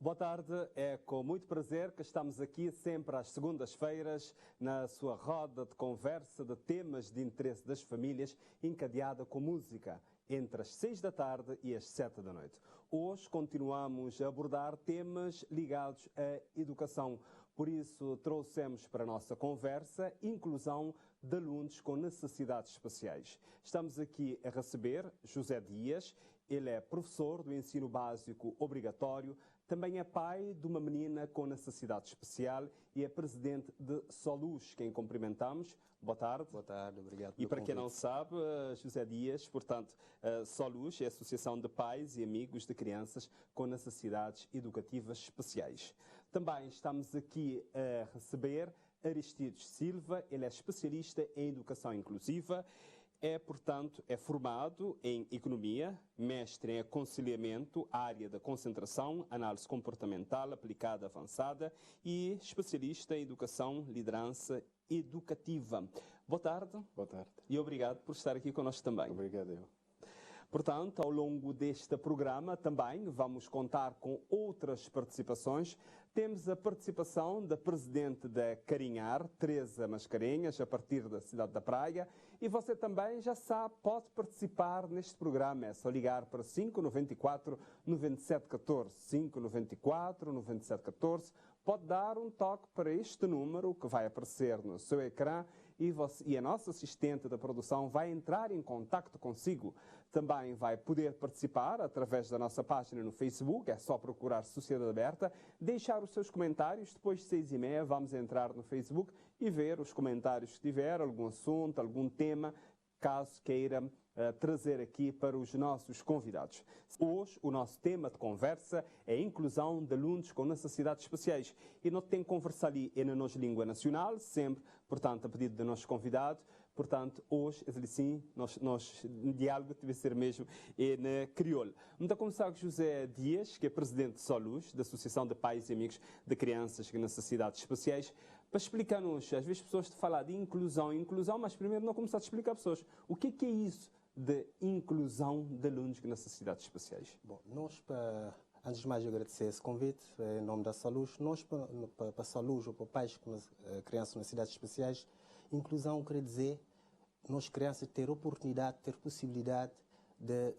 Boa tarde, é com muito prazer que estamos aqui sempre às segundas-feiras na sua roda de conversa de temas de interesse das famílias, encadeada com música, entre as 6 da tarde e as 7 da noite. Hoje continuamos a abordar temas ligados à educação. Por isso, trouxemos para a nossa conversa inclusão de alunos com necessidades especiais. Estamos aqui a receber José Dias. Ele é professor do ensino básico obrigatório, também é pai de uma menina com necessidade especial e é presidente de Soluz, quem cumprimentamos. Boa tarde. Boa tarde, obrigado pelo E para convite. quem não sabe, José Dias, portanto, Soluz é a Associação de Pais e Amigos de Crianças com Necessidades Educativas Especiais. Também estamos aqui a receber Aristides Silva, ele é especialista em educação inclusiva. Portanto, é formado em Economia, mestre em Aconselhamento, área da concentração, análise comportamental aplicada avançada e especialista em Educação, Liderança Educativa. Boa tarde. Boa tarde. E obrigado por estar aqui conosco também. Obrigado eu. Portanto, ao longo deste programa também vamos contar com outras participações. Temos a participação da presidente da Carinhar, Teresa Mascarenhas, a partir da cidade da Praia. E você também já sabe, pode participar neste programa. É só ligar para 594 9714. 594 9714. Pode dar um toque para este número que vai aparecer no seu ecrã e a nossa assistente da produção vai entrar em contacto consigo. Também vai poder participar através da nossa página no Facebook, é só procurar Sociedade Aberta, deixar os seus comentários. Depois de 6h30 vamos entrar no Facebook e ver os comentários que tiver, algum assunto, algum tema, caso queira trazer aqui para os nossos convidados. Hoje o nosso tema de conversa é a inclusão de alunos com necessidades especiais. E nós temos que conversar ali na nossa língua nacional, sempre, portanto, a pedido do nosso convidado. Portanto, hoje, assim, nosso diálogo deve ser mesmo na crioulo. Vamos começar com José Dias, que é presidente de Soluz, da Associação de Pais e Amigos de Crianças com Necessidades Especiais, para explicar-nos, às vezes, pessoas de falar de inclusão, mas primeiro não começar a explicar a pessoas o que é isso de inclusão de alunos com necessidades especiais. Bom, antes de mais agradecer esse convite, em nome da Soluz, nós para Soluz ou para pais com crianças com necessidades especiais, inclusão quer dizer nós crianças ter oportunidade, ter possibilidade de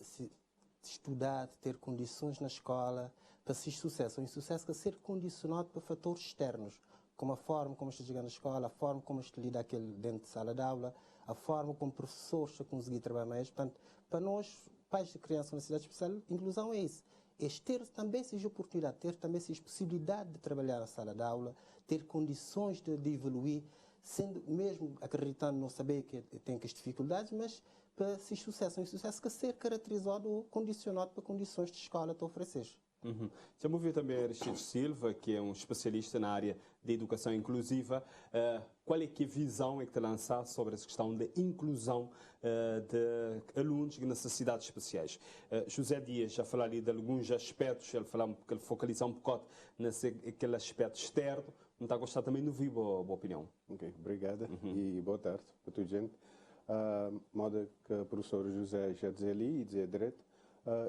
estudar, de ter condições na escola, para ser sucesso. Um insucesso que ser condicionado por fatores externos, como a forma como está chegando na escola, a forma como está lida aquele dentro de sala de aula, a forma como professores estão conseguir trabalhar mais. Portanto, para nós, pais de crianças com necessidade especial, inclusão é isso. É ter também essa oportunidade, ter também essa possibilidade de trabalhar na sala de aula, ter condições de evoluir, sendo mesmo acreditando não saber que tem as dificuldades, mas para ser sucesso. Um sucesso que ser caracterizado ou condicionado para condições de escola te oferecer. Já me ouviu também Aristides Silva, que é um especialista na área de educação inclusiva. Qual é que a visão é que te lançar sobre essa questão da inclusão de alunos com necessidades especiais? José Dias já falou ali de alguns aspectos, ele focaliza um bocado naquele aspecto externo. Não está a gostar também de ouvir boa opinião. Ok, obrigada e boa tarde para toda a gente. Modo que o professor José já dizia ali e dizia direito,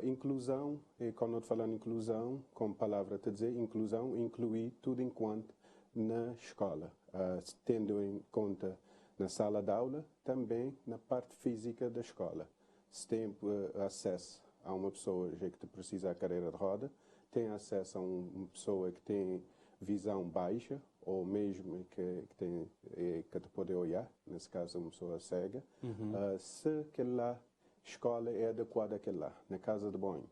inclusão, e quando eu falo em inclusão, como palavra te dizer, inclusão, incluir tudo enquanto na escola, tendo em conta na sala de aula, também na parte física da escola. Se tem acesso a uma pessoa já que precisa da cadeira de roda, tem acesso a uma pessoa que tem visão baixa, ou mesmo que te pode olhar, nesse caso uma pessoa cega, se aquela escola é adequada àquele lá, na casa de banho,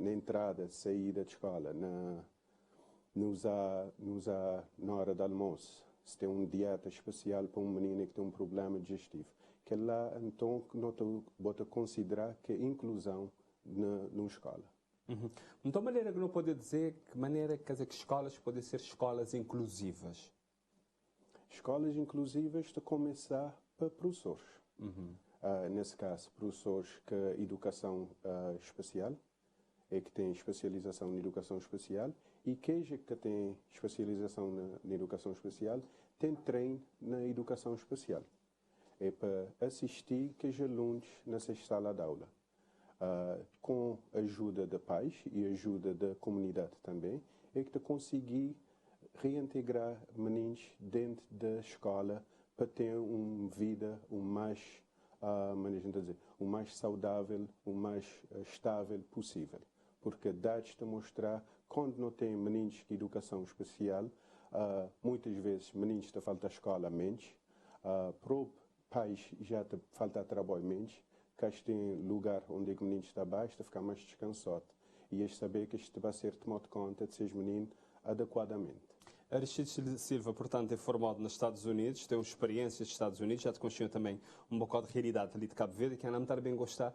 na entrada, saída de escola, na hora do almoço, se tem uma dieta especial para um menino que tem um problema digestivo. Que lá, então, nós bota considerar que é inclusão na escola. Então, maneira que não pode dizer que maneira quer dizer que escolas podem ser escolas inclusivas? Escolas inclusivas de começar para professores. Nesse caso, professores que educação especial, é que tem especialização em educação especial, e que tem especialização na educação especial, tem treino na educação especial. É para assistir que os alunos nessa sala de aula. com a ajuda de pais e ajuda da comunidade também, é que te conseguir reintegrar meninos dentro da escola para ter uma vida o mais, o mais saudável, o mais estável possível. Porque dados te mostrar, quando não tem meninos de educação especial, muitas vezes meninos te falta escola menos, para pais já te falta trabalho menos, que tem lugar onde os meninos estão baixo, ficar mais descansado. E eles saber que isto vai ser tomado conta de seus meninos adequadamente. Aristides Silva, portanto, é formado nos Estados Unidos, tem experiências nos Estados Unidos, já te conheceu também um bocado de realidade ali de Cabo Verde, que a Ana bem gostar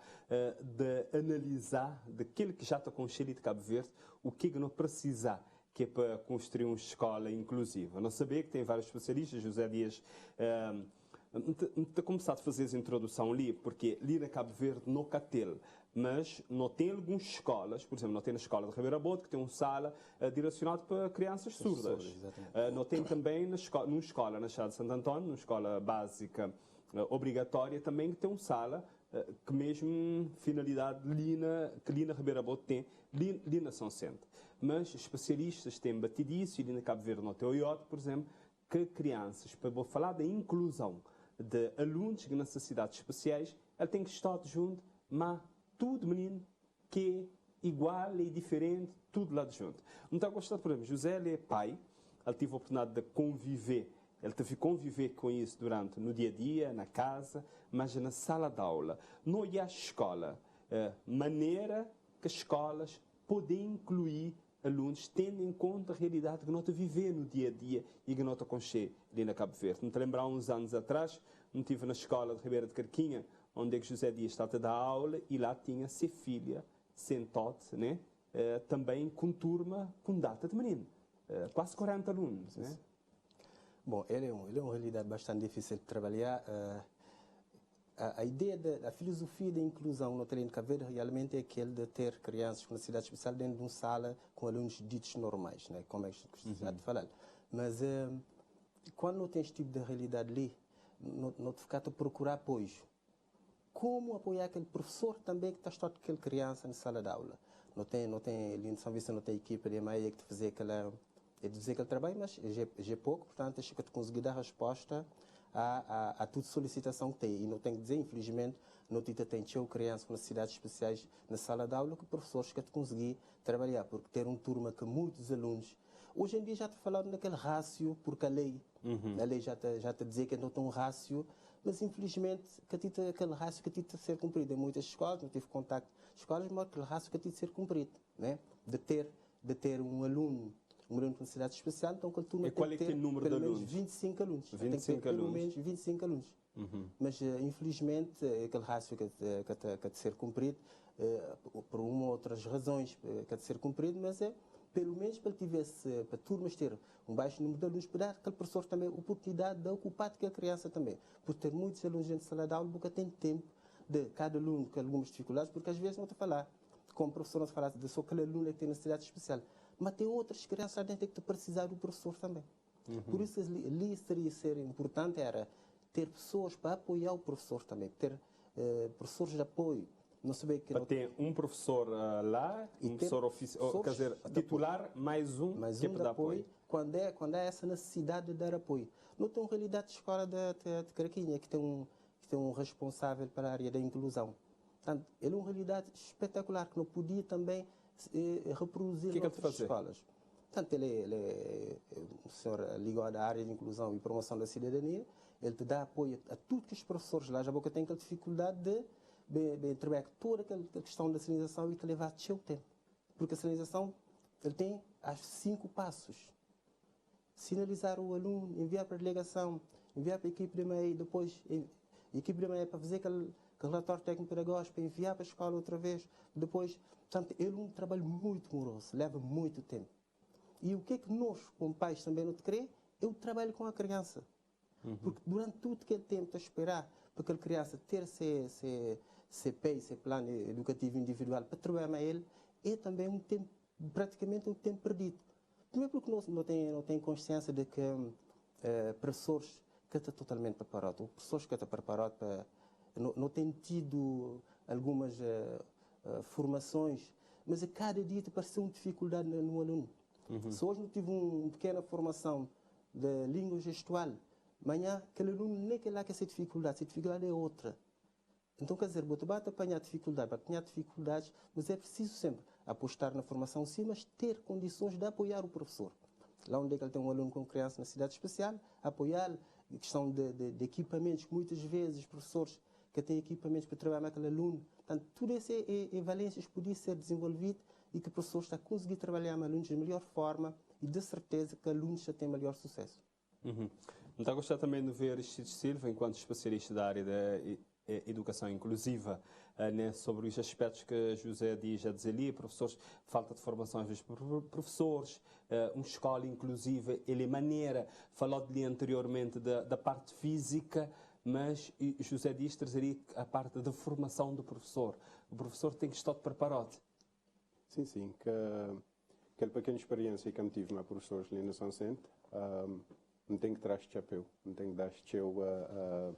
de analisar daquilo que já te conheceu ali de Cabo Verde, o que não precisa, que é para construir uma escola inclusiva. Não sabia que tem vários especialistas, José Dias, começado a fazer essa introdução ali, porque ali na Cabo Verde não catel, mas não tem algumas escolas, por exemplo, não tem na escola de Ribeira Bote, que tem uma sala direcionada para crianças surdas. Não tem também numa escola na Chá de Santo António, numa escola básica obrigatória, também que tem uma sala que mesmo finalidade que ali na Ribeira Bote tem, ali na São Centro. Mas especialistas têm batido isso, e ali na Cabo Verde não tem o IOT, por exemplo, que crianças, para vou falar da inclusão de alunos com necessidades especiais, ele tem que estar junto, mas tudo menino que é igual e diferente, tudo lá de junto. Então, gostado, por exemplo, José, ele é pai, ele teve a oportunidade de conviver, ele teve que conviver com isso no dia a dia, na casa, mas na sala de aula. Não é a escola, maneira que as escolas podem incluir alunos, tendo em conta a realidade que nós vivemos no dia a dia e que nós conhecemos ali na Cabo Verde. Me lembrar uns anos atrás, eu estive na escola de Ribeira de Carquinha, onde é que José Dias estava a dar aula, e lá tinha ser filha, sentada, né? Também com turma, com data de menino. Quase 40 alunos. Né? Bom, ele é uma realidade bastante difícil de trabalhar. A ideia, a filosofia da inclusão no terreno de Cabo Verde realmente é aquele de ter crianças com necessidade especial dentro de uma sala com alunos ditos normais, né? Como é que já de falar. Mas quando não tens tipo de realidade ali, não te ficar a procurar apoio. Como apoiar aquele professor também que está estudando aquela criança na sala de aula? Não tem ali em São Vicente, não tem equipa de meia que te fazer aquele trabalho, mas é pouco, portanto, acho que te conseguir dar resposta a toda solicitação que tem. E não tenho que dizer, infelizmente, não te tem crianças com necessidades especiais na sala de aula que professores que te conseguir trabalhar, porque ter uma turma que muitos alunos. Hoje em dia já te falaram daquele rácio, porque a lei já te dizia que não tem um rácio, mas infelizmente aquele rácio que tem de ser cumprido em muitas escolas, não tive contacto com escolas, mas aquele rácio que tem de ser cumprido, né? De ter um aluno com necessidade especial, então aquela turma tem que ter número pelo de menos alunos? 25 alunos. 25 tem que ter pelo alunos. menos 25 alunos. Mas infelizmente aquele rácio que tem de ser cumprido, por uma ou outras razões que tem de ser cumprido, mas pelo menos para a turmas ter um baixo número de alunos, para dar aquele professor também a oportunidade de ocupar aquela criança também. Por ter muitos alunos dentro da sala de aula, nunca tem tempo de cada aluno com algumas dificuldades, porque às vezes não te falar, como professor não te falar de só aquele aluno que tem necessidade especial, mas tem outras crianças lá dentro que precisar do professor também. Por isso ali seria ser importante era ter pessoas para apoiar o professor também, ter professores de apoio. Não saber que para ter um professor lá, um professor oficial, quer dizer, titular, mais um que de apoio, quando há essa necessidade de dar apoio. Não tem uma realidade de escola de Caraquinha, que tem um responsável para a área da inclusão. Portanto, ele é uma realidade espetacular, que não podia também reproduzir em outras escolas. Portanto, ele é um senhor ligado à área de inclusão e promoção da cidadania, ele te dá apoio a tudo que os professores lá já têm aquela dificuldade de trabalhar toda aquela questão da sinalização e te levar seu tempo. Porque a sinalização ele tem as 5 passos. Sinalizar o aluno, enviar para a delegação, enviar para a equipe de meio, depois a equipe de meio para fazer aquele relatório técnico-pedagógico, para enviar para a escola outra vez, depois. Portanto, ele é um trabalho muito moroso, leva muito tempo. E o que é que nós, como pais, também não te queremos? É o trabalho com a criança. Porque durante todo aquele tempo a esperar para aquela criança ter esse plano educativo individual para trabalhar com ele, é também um tempo, praticamente um tempo perdido. Primeiro porque não tem consciência de que professores que estão totalmente preparados, ou professores que estão preparados para... Não têm tido algumas formações, mas a cada dia te parece uma dificuldade no aluno. Se hoje não tive uma pequena formação de língua gestual, amanhã aquele aluno nem que lá quer essa dificuldade é outra. Então, quer dizer, você vai apanhar dificuldade, vai apanhar dificuldades, mas é preciso sempre apostar na formação sim, mas ter condições de apoiar o professor. Lá onde é que ele tem um aluno com criança na cidade especial, apoiá-lo, questão de equipamentos, que muitas vezes os professores que têm equipamentos para trabalhar com aquele aluno. Portanto, tudo isso é valências que podiam ser desenvolvido e que o professor está a conseguir trabalhar com alunos de melhor forma e de certeza que alunos já têm melhor sucesso. Está a gostar também de ver Aristides Silva, enquanto especialista da área da educação inclusiva, né, sobre os aspectos que José diz a dizer ali, professores, falta de formação às vezes por professores, uma escola inclusiva, ele maneira, falou-lhe anteriormente da parte física, mas José diz trazeria a parte da formação do professor. O professor tem que estar preparado. Sim. Aquela pequena experiência que eu tive com professores ali na São Centro, não tem que trazer chapéu, não tem que dar chapéu a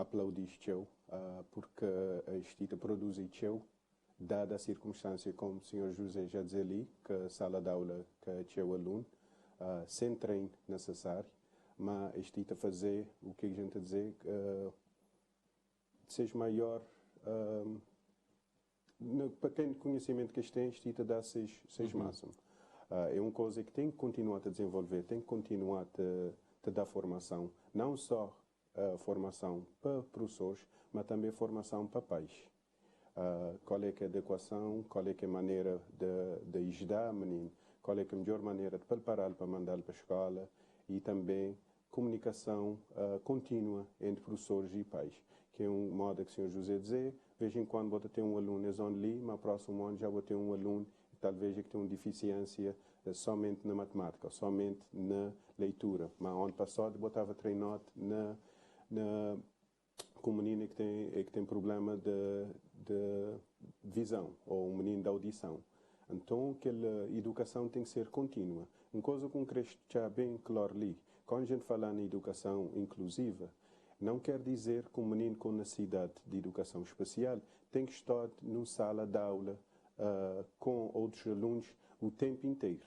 aplaudir chapéu, porque a Estita produz chapéu, dada a circunstância, como o senhor José já dizia ali, que a sala de aula que é chapéu aluno, sem treino necessário, mas a Estita fazer o que a gente a dizer, seja maior, no pequeno conhecimento que eles têm, a Estita dá seja máximo. É uma coisa que tem que continuar a desenvolver, tem que continuar a dar formação, não só formação para professores, mas também formação para pais. Qual é que é a adequação, qual é que é a maneira de ajudar o menino, qual é que é a melhor maneira de prepará-lo para mandá-lo para a escola e também comunicação contínua entre professores e pais, que é um modo que o senhor José dizer, de vez em quando vou ter um aluno ali, mas no próximo ano já vou ter um aluno talvez que tem uma deficiência somente na matemática, somente na leitura. Mas ano passado eu estava treinado com um menino que tem problema de visão, ou um menino de audição. Então, aquela educação tem que ser contínua. Uma coisa que cresce já bem claro ali, quando a gente fala em educação inclusiva, não quer dizer que um menino com necessidade de educação especial tem que estar numa sala de aula com outros alunos o tempo inteiro.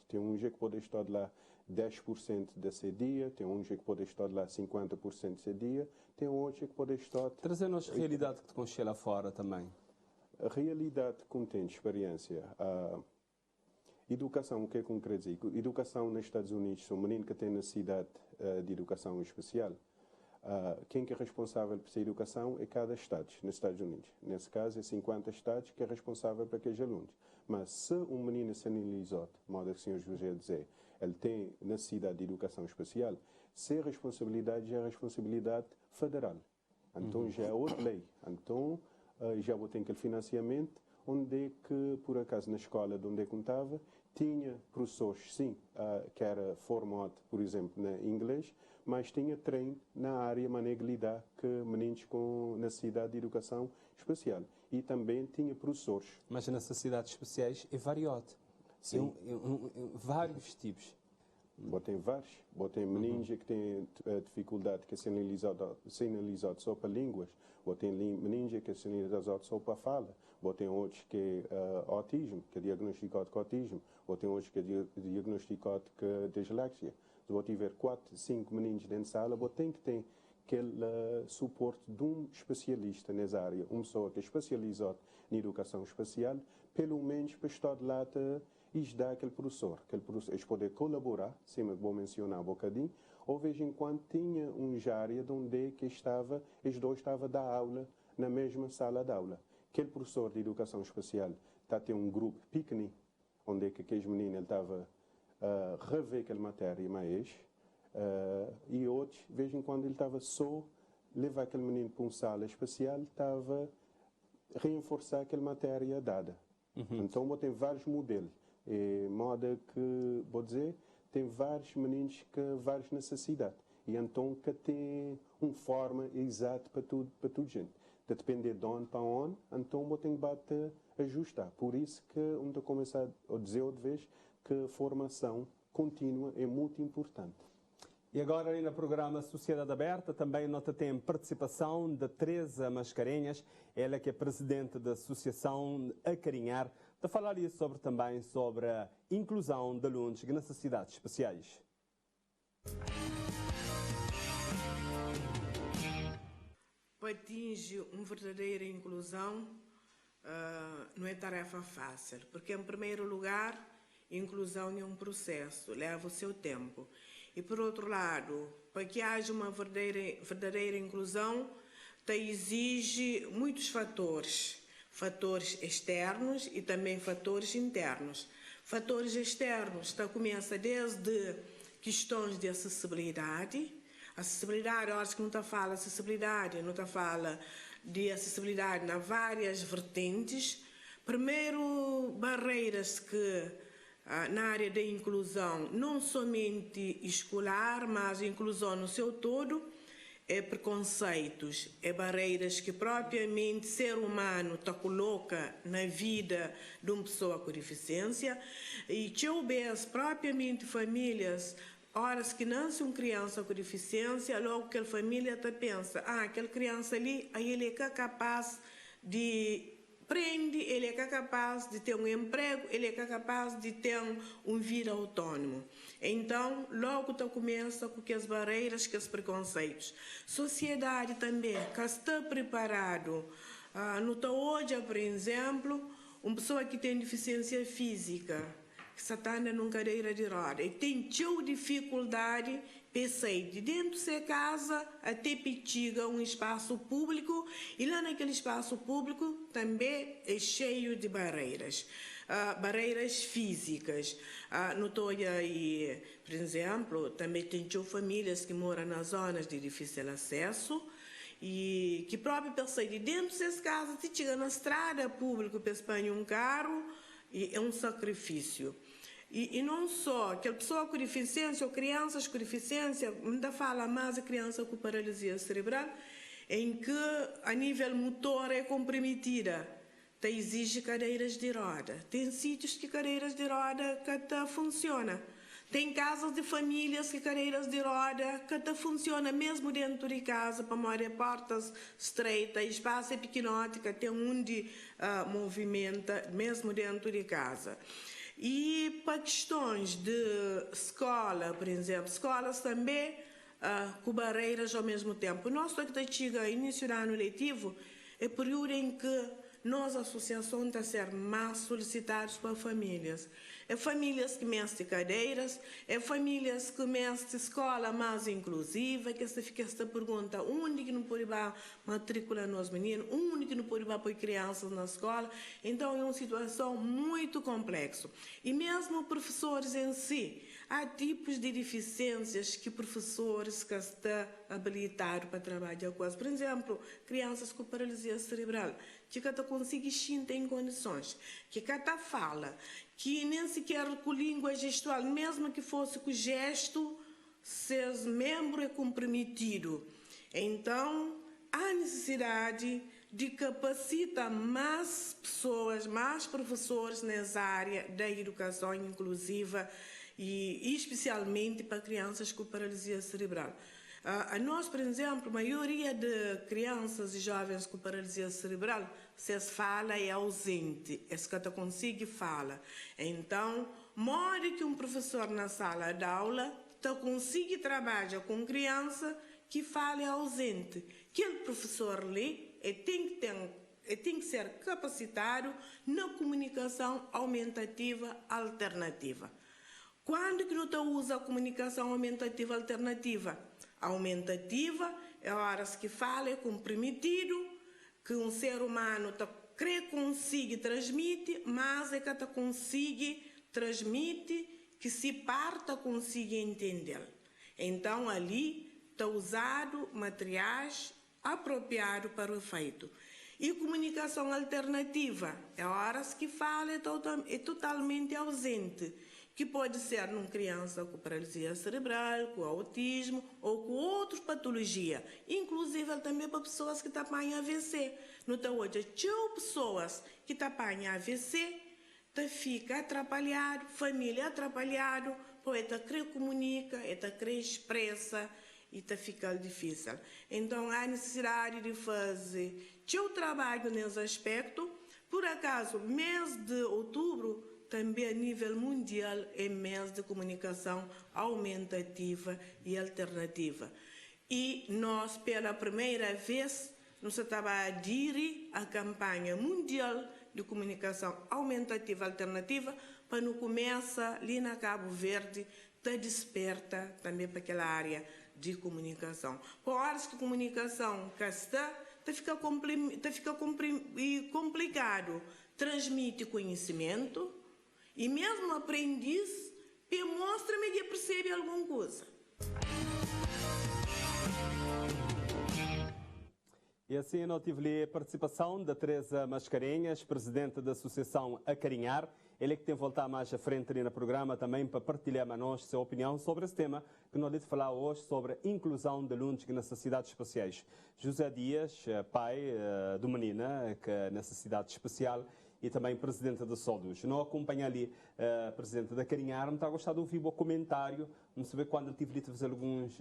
Tem um que pode estar lá 10% desse dia, tem um que pode estar lá 50% desse dia, tem outro que pode estar... Trazendo-nos a realidade que te conchei lá fora também. A realidade contém experiência. Educação, o que é que eu quero dizer? Educação nos Estados Unidos, um menino que tem necessidade de educação especial, quem que é responsável por essa educação é cada estado nos Estados Unidos. Nesse caso, é 50 estados que é responsável por aqueles alunos. Mas se um menino é sinalizado, de modo que o senhor José dizer, ele tem necessidade de educação especial, se a responsabilidade já é responsabilidade federal. Então já é outra lei. Então já vou ter aquele financiamento, onde é que, por acaso, na escola de onde é que eu estava, tinha professores, sim, que era formado, por exemplo, em inglês, mas tinha treino na área maneira de lidar com meninos com necessidade de educação especial. E também tinha professores. Mas as necessidades especiais é variado. Sim. Vários tipos. Tem vários. Tem meninos que têm dificuldade que é sinalizado só para línguas. Tem meninos que é sinalizado só para fala. Tem outros que é autismo, que é diagnosticado com autismo. Tem outros que é diagnosticado com dislexia. Se tiver 4, 5 meninos dentro de sala, tem que ter aquele suporte de um especialista nessa área, uma pessoa que é especializada em educação especial, pelo menos para estar lá e ajudar aquele professor. Eles podem colaborar, sim, vou mencionar um bocadinho, ou de vez em quando tinha uma área onde que os dois estavam a dar aula na mesma sala de aula. Aquele professor de educação especial está a ter um grupo pequeno, onde é que aqueles meninos estava a rever aquela matéria mais, e outros, de vez em quando ele estava só levar aquele menino para uma sala especial, estava a reforçar aquela matéria dada. Então, tem vários modelos. De modo que, vou dizer, tem vários meninos com várias necessidades. E então, que tem uma forma exata para tudo gente. De depender de onde para onde, então, tem que ajustar. Por isso que, onde eu começar a dizer outra vez, que a formação contínua é muito importante. E agora, ali no programa Sociedade Aberta, também nota tem participação de Teresa Mascarenhas, ela que é presidente da Associação Acarinhar, de falar também sobre a inclusão de alunos com necessidades especiais. Para atingir uma verdadeira inclusão, não é tarefa fácil, porque, em primeiro lugar, inclusão é um processo, leva o seu tempo. E, por outro lado, para que haja uma verdadeira inclusão, exige muitos fatores. Fatores externos e também fatores internos. Fatores externos começa desde questões de acessibilidade. Acessibilidade, horas que não está fala acessibilidade, não está fala de acessibilidade nas várias vertentes. Primeiro, barreiras que na área da inclusão, não somente escolar, mas inclusão no seu todo, é preconceitos, é barreiras que propriamente o ser humano coloca na vida de uma pessoa com deficiência e que houvesse propriamente famílias, horas que nasce uma criança com deficiência, logo aquela família pensa, aquela criança ali, aí ele é capaz de ele é capaz de ter um emprego, ele é capaz de ter um vida autônomo. Então, logo começa com as barreiras, com os preconceitos. Sociedade também, que está preparado. Hoje, por exemplo, uma pessoa que tem deficiência física, que está numa cadeira de roda, e tem dificuldade sair de dentro de sua casa até petiga um espaço público, e lá naquele espaço público também é cheio de barreiras. Barreiras físicas. Aí, por exemplo, também tem famílias que moram nas zonas de difícil acesso e que próprio para sair de dentro de suas casas, se chega na estrada pública para apanhar um carro, e é um sacrifício. E não só, aquela pessoa com deficiência ou crianças com deficiência, ainda fala mais a criança com paralisia cerebral, em que a nível motor é comprometida, exige cadeiras de roda. Tem sítios que cadeiras de roda que funciona. Tem casas de famílias que cadeiras de roda que funciona mesmo dentro de casa, para morar portas estreitas, espaço é pequenote, que tem onde movimenta mesmo dentro de casa. E para questões de escola, por exemplo, escolas também com barreiras ao mesmo tempo. Nós que chega início do ano letivo é período em que nós, a associação, está a ser mais solicitados para famílias. É famílias que mestre cadeiras, é famílias que mestre escola mais inclusiva, que se fica esta pergunta, onde que não pode matricular nos meninos, onde que não pode pôr crianças na escola. Então é uma situação muito complexa. E mesmo professores em si, há tipos de deficiências que professores que estão habilitados para trabalhar com elas. Por exemplo, crianças com paralisia cerebral, que cada consegue xinta em condições, que cada fala, que nem sequer com língua gestual, mesmo que fosse com gesto, seus membros é comprometido. Então, há necessidade de capacitar mais pessoas, mais professores nessa área da educação inclusiva e especialmente para crianças com paralisia cerebral. Nós, por exemplo, a maioria de crianças e jovens com paralisia cerebral, se fala é ausente, se que consegue fala. Então, mora que um professor na sala de aula consegue trabalhar com criança que fala é ausente. Aquele professor ali tem que ser capacitado na comunicação aumentativa alternativa. Quando que não usa a comunicação aumentativa alternativa? Aumentativa é horas que fala é comprometido, que um ser humano consegue transmitir, mas é que consegue transmitir, que se parta consegue entender. Então ali está usado materiais apropriados para o efeito. E comunicação alternativa é horas que fala é totalmente ausente, que pode ser numa criança com paralisia cerebral, com autismo ou com outra patologia, inclusive também para pessoas que apanham AVC. Hoje, pessoas que apanham AVC fica atrapalhado, família atrapalhado, poeta querer comunica, eta querer expressa e fica difícil. Então há necessidade de fazer seu trabalho nesse aspecto. Por acaso, mês de outubro, também a nível mundial, é mês de comunicação aumentativa e alternativa. E nós, pela primeira vez, nos estava a aderir à campanha mundial de comunicação aumentativa e alternativa, para não começar ali na Cabo Verde, desperta também para aquela área de comunicação. Por horas que comunicação cá está, fica complicado. Transmite conhecimento e mesmo aprendiz mostra-me que percebe alguma coisa. E assim eu tive a participação da Teresa Mascarenhas, presidente da Associação Acarinhar. Ele é que tem voltado mais à frente ali no programa também para partilhar a nós sua opinião sobre esse tema que nós vamos falar hoje sobre a inclusão de alunos com necessidades especiais. José Dias, pai do menina com necessidade especial e também presidente da SODUS. Não acompanha ali presidente da Acarinhar, não está gostado de ouvir o comentário, não saber quando ele tive a fazer alguns,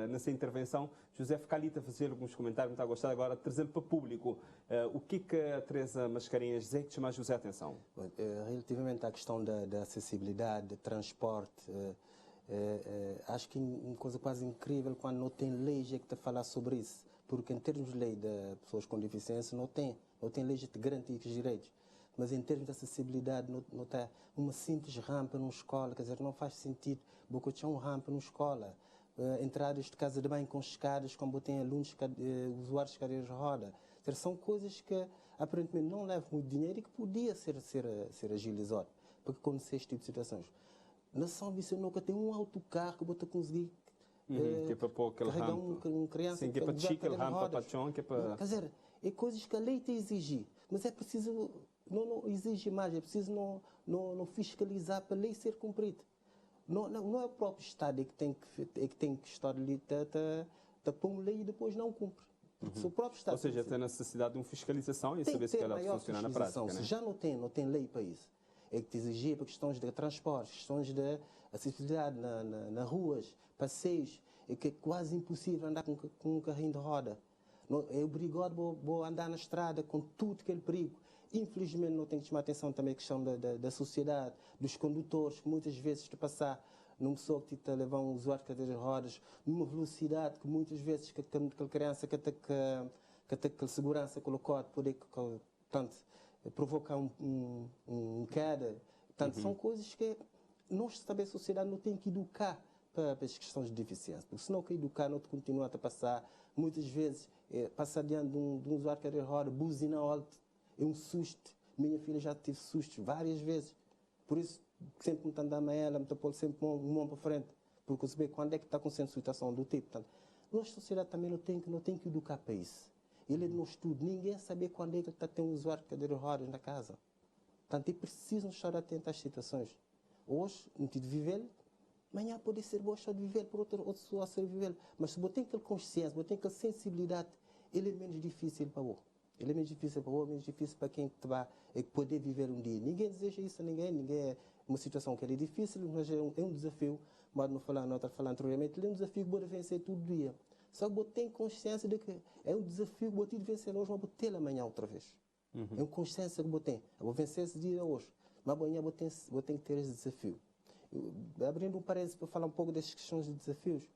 nessa intervenção, José fica ali a fazer alguns comentários, não está gostado agora de trazer para o público. O que a Teresa Mascarenhas diz que chama a José a atenção? Relativamente à questão da acessibilidade, de transporte, acho que uma coisa quase incrível quando não tem leis é que te falar sobre isso, porque em termos de lei de pessoas com deficiência não tem leis que te garantem os direitos. Mas em termos de acessibilidade, não está uma simples rampa numa escola, quer dizer, não faz sentido porque tinha uma rampa numa escola. Entradas de casa de banho com escadas, como tem alunos, usuários de cadeiras de roda. Quer dizer, são coisas que aparentemente não levam muito dinheiro e que podia ser agilizado para acontecer este tipo de situações. Na São Vicente nunca tem um autocarro que você conseguir que é para pôr aquele carregar rampa. uma criança. Sim, que é para chique, rampa para chão, que é para... Quer dizer, é coisas que a lei te exige, mas é preciso... Não exige mais, é preciso não fiscalizar para a lei ser cumprida. Não é o próprio Estado que tem que estar ali a pôr uma lei e depois não cumpre. Porque se o próprio Estado... Ou seja, tem necessidade de uma fiscalização e saber se ela funciona na prática. Se já não tem lei para isso, é que te exigir para questões de transporte, questões de acessibilidade nas ruas, passeios, é que é quase impossível andar com um carrinho de roda. É obrigado a andar na estrada com tudo aquele perigo. Infelizmente não tem que chamar atenção também a questão da sociedade, dos condutores, que muitas vezes te passar numa pessoa que te levar um usuário de cadeiras de rodas, numa velocidade que muitas vezes que aquela criança que a segurança colocou poder portanto, provocar um queda. Portanto, são coisas que nós também a sociedade não tem que educar para as questões de deficiência, porque senão que educar não te continua a passar, muitas vezes passar diante de um usuário de cadeira de roda, buzina alto, é um susto. Minha filha já teve sustos várias vezes. Por isso, sempre me está dando a ela, me está pondo sempre um mão para frente. Porque eu sei quando é que está acontecendo situação do tipo. Portanto, nossa sociedade também não tem que educar para isso. Ele não estuda. Ninguém sabe quando é que ele está tendo um usuário de cadeira de rodas na casa. Portanto, é preciso estar atento às situações. Hoje, não tive de viver, amanhã pode ser boa só de viver por outra pessoa a ser viver. Mas se você tem aquela consciência, você tem aquela sensibilidade, ele é menos difícil para você. Ele é menos difícil para o menos difícil para quem vai poder viver um dia. Ninguém deseja isso a ninguém é uma situação que é difícil, mas é um desafio. Mas não falar, não falando anteriormente, é um desafio que pode vencer todo dia. Só que você tem consciência de que é um desafio que você tem de vencer hoje, mas você tem amanhã outra vez. É uma consciência que você tem. Eu vou vencer esse dia hoje, mas amanhã você tem que ter esse desafio. Abrindo um parênteses para falar um pouco das questões de desafios,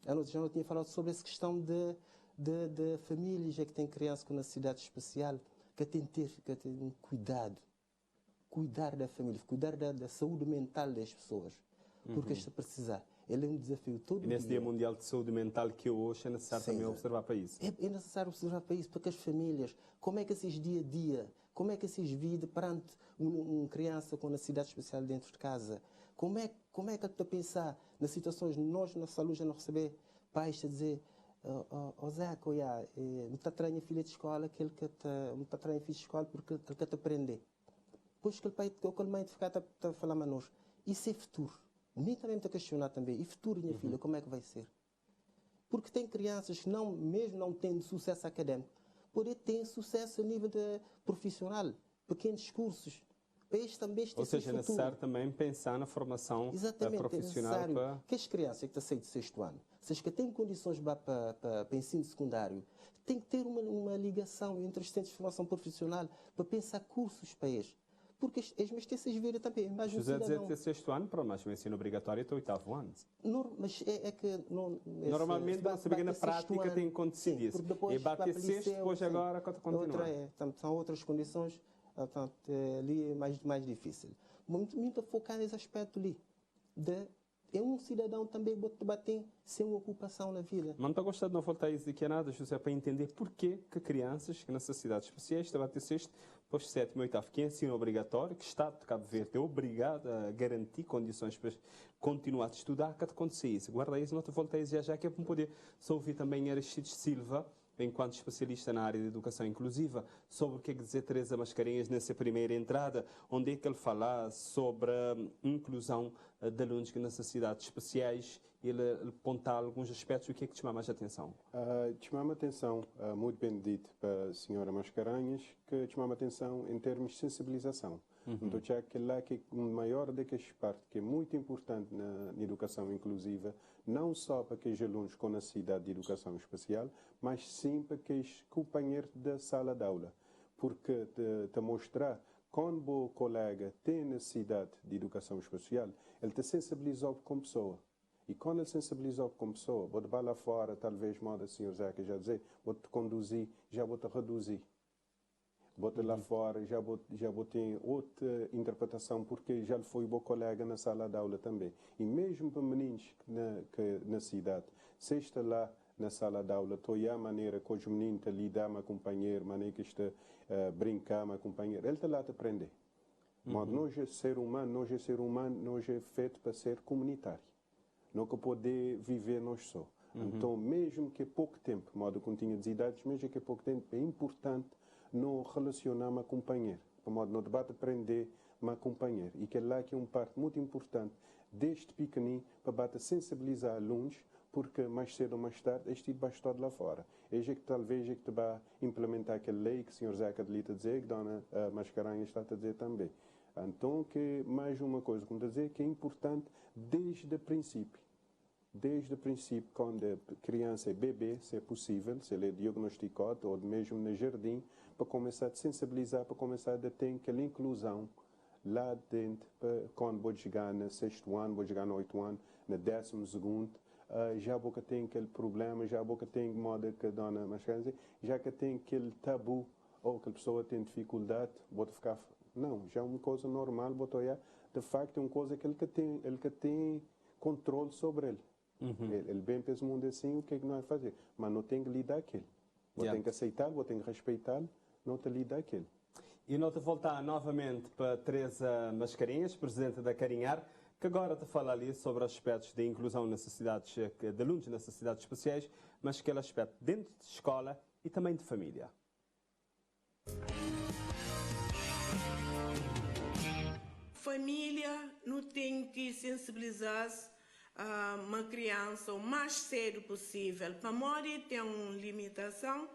eu já não tinha falado sobre essa questão de famílias que têm crianças com necessidade especial, que têm que ter um cuidar da família, cuidar da saúde mental das pessoas, porque está a precisar. Ele é um desafio todo dia. E nesse Dia Mundial de Saúde Mental que hoje é necessário também observar para isso. É necessário observar para isso, porque as famílias, como é que esses dia a dia, como é que esses vidas perante uma criança com necessidade especial dentro de casa, como é que está a pensar nas situações, nós na saúde já não receber pais a dizer Zé, me está traindo a filha de escola, me está traindo a filha de escola porque ele quer te aprender. Depois que aquele mãe ficar a falar a nós, isso é futuro. Nem também me questionar também, e futuro, minha filha, como é que vai ser? Porque tem crianças que mesmo não tendo sucesso académico, podem ter sucesso a nível profissional, pequenos cursos, Este também Ou seja, é necessário também pensar na formação profissional. É necessário que as crianças que estão a sair do 6º ano, se as que têm condições para ensino secundário, tem que ter uma ligação entre os centros de formação profissional para pensar cursos para eles. Porque eles mestres viram também. José dizer que 6º ano para mais o ensino obrigatório até o 8º ano. Mas é que... Normalmente, não se na prática, tem acontecido isso. E bater 6º, depois agora continua. São outras condições, portanto, ali é mais difícil. Muito focar nesse aspecto ali. É um cidadão também bater sem uma ocupação na vida. Mas não está gostando de não voltar a isso daqui a nada, José, para entender porquê que crianças com necessidades especiais estão a bater 6º, depois 7º e 8º, que é ensino obrigatório, que o Estado de Cabo Verde é obrigado a garantir condições para continuar a estudar, que aconteça isso. Guarda isso, não te volta a isso já que é para poder só ouvir também Aristides Silva, enquanto especialista na área de educação inclusiva, sobre o que é dizer Teresa Mascarenhas nessa primeira entrada, onde é que ele fala sobre a inclusão de alunos com necessidades especiais, ele aponta alguns aspectos, o que é que te chama mais a atenção? Chama-me a atenção, muito bem dito para a senhora Mascarenhas, que chama-me a atenção em termos de sensibilização. Então, já que lá que o maior daquelas partes que é muito importante na educação inclusiva, não só para aqueles alunos com necessidade de educação especial, mas sim para aqueles companheiros da sala de aula. Porque te mostrar, quando o colega tem necessidade de educação especial, ele te sensibilizou como pessoa. E quando ele sensibilizou como pessoa, vou-te lá fora, talvez, modo o senhor Zeca já dizer, vou-te conduzir, já vou-te reduzir. Vou-te lá fora, já vou ter outra interpretação, porque já foi o meu colega na sala de aula também. E mesmo para meninos que na cidade, se está lá na sala de aula, estou a maneira que os meninos lidam com o companheiro, a maneira que está brincar com o companheiro, ele está lá a aprender. Mas nós é ser humano, nós é feito para ser comunitário. Não que poder viver nós só. Então, mesmo que é pouco tempo, modo que tinha de idades, mesmo que é pouco tempo, é importante não relacionar com a companheiro, para modo no debate aprender com a companheiro. E que é lá que é uma parte muito importante, desde pequenino, para bater sensibilizar alunos, porque mais cedo ou mais tarde, este tipo vai estar lá fora. É que talvez que vai implementar aquela lei que o Sr. Zeca de Lita dizer, que a Dona Mascarenhas está a dizer também. Então, que mais uma coisa, como dizer, que é importante desde o princípio. Desde o princípio, quando a criança é bebê, se é possível, se ele é diagnosticado, ou mesmo no jardim, para começar a sensibilizar, para começar a ter aquela inclusão lá dentro, quando vou chegar no 6º ano, vou chegar no 8º ano, no 12º, já boca tem aquele problema, já boca tem modo que a Dona Mascarenhas, já que tem aquele tabu, ou que a pessoa tem dificuldade, vou ficar... Não, já é uma coisa normal, vou olhar, de facto é uma coisa que ele que tem controle sobre ele. Ele bem pensa o mundo assim, o que é que nós vamos fazer? Mas não tem que lidar com ele. Vou ter que aceitar, vou ter que respeitar, não te lidar com ele. E não te voltar novamente para Teresa Mascarenhas, presidente da Carinhar, que agora te fala ali sobre aspectos de inclusão de alunos de necessidades especiais, mas aquele aspecto dentro de escola e também de família. Família não tem que sensibilizar-se uma criança o mais cedo possível. Para morrer tem uma limitação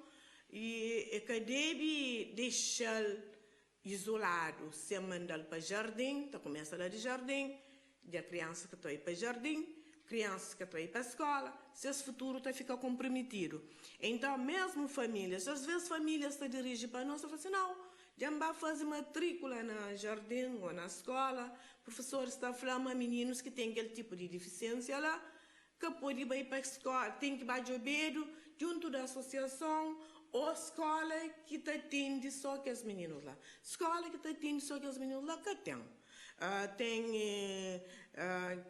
e que deve deixar isolado, se mandar para jardim, então começa lá de jardim, de criança que está aí para jardim, criança que está aí para a escola, se esse futuro está ficar comprometido. Então, mesmo famílias, às vezes famílias se dirigem para nós e falam assim, não, já vai fazer matrícula na jardim ou na escola, o professor está falando a meninos que têm aquele tipo de deficiência lá, que pode ir para a escola, tem que ir de obedo, junto da associação, ou escola que te atende só que os meninos lá. Escola que te atende só que os meninos lá, que tem. Tem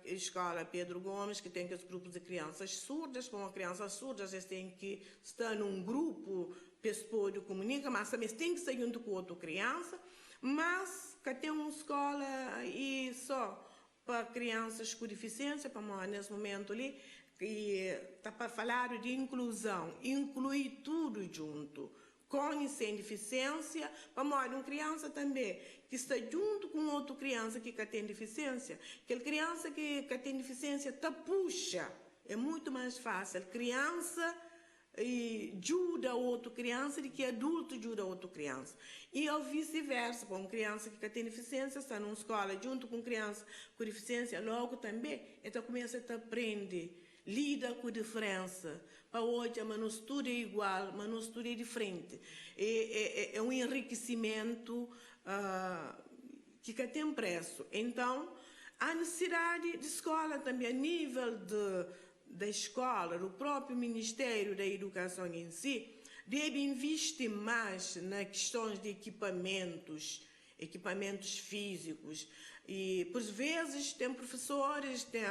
escola Pedro Gomes, que tem aqueles grupos de crianças surdas. Para uma criança surda, eles têm que estar num grupo, pessoa de comunica, mas também tem que sair junto com outra criança. Mas que tem uma escola e só para crianças com deficiência, para nesse momento ali, e está para falar de inclusão, incluir tudo junto, com e sem deficiência, para uma criança também, que está junto com outra criança que tem deficiência, aquela criança que tem deficiência, puxa, é muito mais fácil, criança e ajuda a outra criança do que adulto ajuda a outra criança. E ao vice-versa, para uma criança que tem deficiência, está numa escola junto com criança com deficiência, logo também, então começa a aprender, lida com a diferença. Para hoje, mas não estuda igual, mas não estuda diferente. É um enriquecimento que tem preço. Então, há necessidade de escola também, a nível da escola, do próprio Ministério da Educação em si, deve investir mais nas questões de equipamentos físicos. E, por vezes, tem professores, tem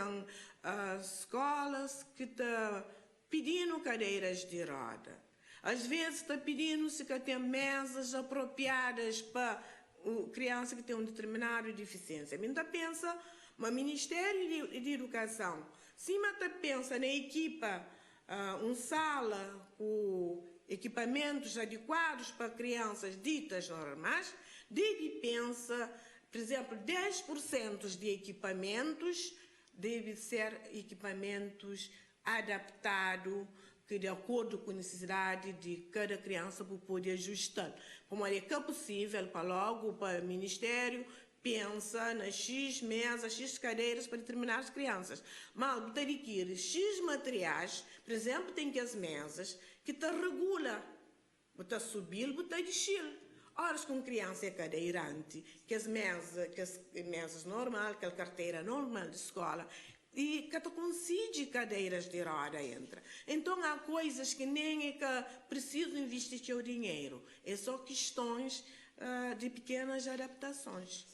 escolas que estão pedindo cadeiras de roda. Às vezes, está pedindo-se que tenha mesas apropriadas para criança que tem uma determinada deficiência. Então, pensa, o Ministério de Educação, se pensa na equipa, uma sala com equipamentos adequados para crianças ditas normais, deve pensar, por exemplo, 10% de equipamentos deve ser equipamentos adaptados, que de acordo com a necessidade de cada criança para poder ajustar. Como é que é possível, para logo, para o Ministério, pensa nas X mesas, X cadeiras para determinadas crianças. Mas você adquire X materiais, por exemplo, tem que as mesas que te regula. Você subir, você descer. Horas com criança é cadeirante, que as mesas normais, aquela carteira normal de escola, e que tu consiga cadeiras de roda entra. Então há coisas que nem é que preciso investir seu dinheiro. É só questões de pequenas adaptações.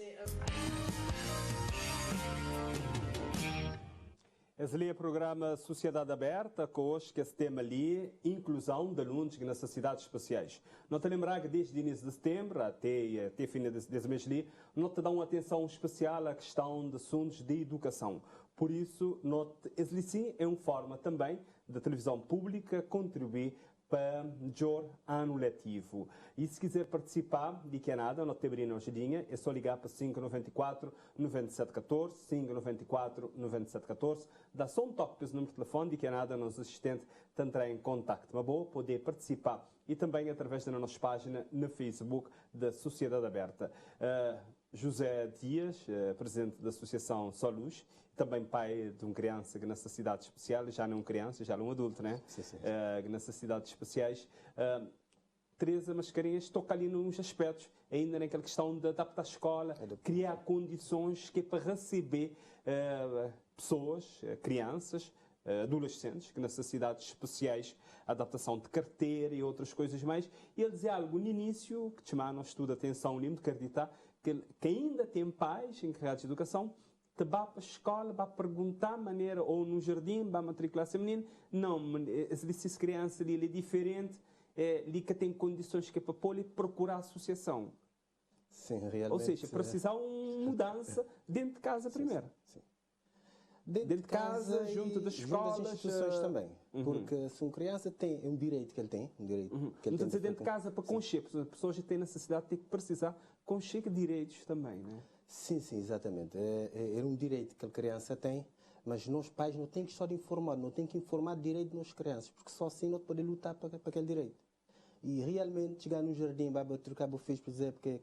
Esse ali é o programa Sociedade Aberta, que hoje que esse tema ali, inclusão de alunos com necessidades especiais. Não te lembrar que desde o início de setembro até fim desse mês ali, não te dá uma atenção especial à questão de assuntos de educação. Por isso, esse sim é uma forma também da televisão pública contribuir para o melhor ano letivo. E se quiser participar de que é nada, não te abrir hoje em dia, é só ligar para 594-9714, 594-9714, dá só um toque para esse número de telefone, de que é nada, nosso assistente te entrará em contacto. Mas boa, poder participar e também através da nossa página no Facebook da Sociedade Aberta. José Dias, presidente da Associação Soluz, também pai de uma criança com necessidades especiais, já não criança, já um adulto, né? Sim, sim. Com necessidades especiais. Teresa Mascarenhas toca ali nos aspectos, ainda naquela questão de adaptar a escola, criar condições que é para receber pessoas, crianças, adolescentes com necessidades especiais, adaptação de carteira e outras coisas mais. E ele dizia algo no início, que chamava nós tudo atenção, de acreditar, que ainda tem pais encarregados de educação, te vai para a escola, vai perguntar maneira, ou no jardim, vai matricular seu menino. Não, se criança ali é diferente, ali que tem condições que é para pôr e procurar a associação. Sim, realmente. Ou seja, precisar uma mudança dentro de casa primeiro. Sim. Dentro de casa, junto das escolas. Junto das instituições também. Porque se uma criança tem um direito que ele tem, um direito que ele não tem. dizer dentro de casa para conchegar, porque as pessoas já têm necessidade de ter que precisar conchegar direitos também, não é? Sim, exatamente. É um direito que a criança tem, mas nós pais não temos só de informar, não temos que informar direito nas crianças, porque só assim não podemos lutar para aquele direito. E realmente chegar no jardim, vai trocar o filho, por exemplo, que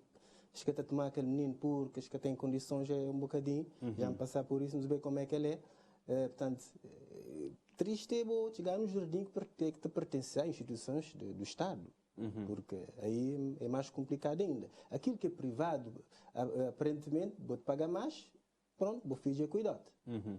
acho que está a tomar aquele menino porque acho que tem condições é um bocadinho, já me passar por isso, não saber como é que ele é. Portanto, triste é chegar no jardim que te pertence a instituições do Estado. Porque aí é mais complicado ainda. Aquilo que é privado, aparentemente, vou-te pagar mais, pronto, vou fingir cuidado.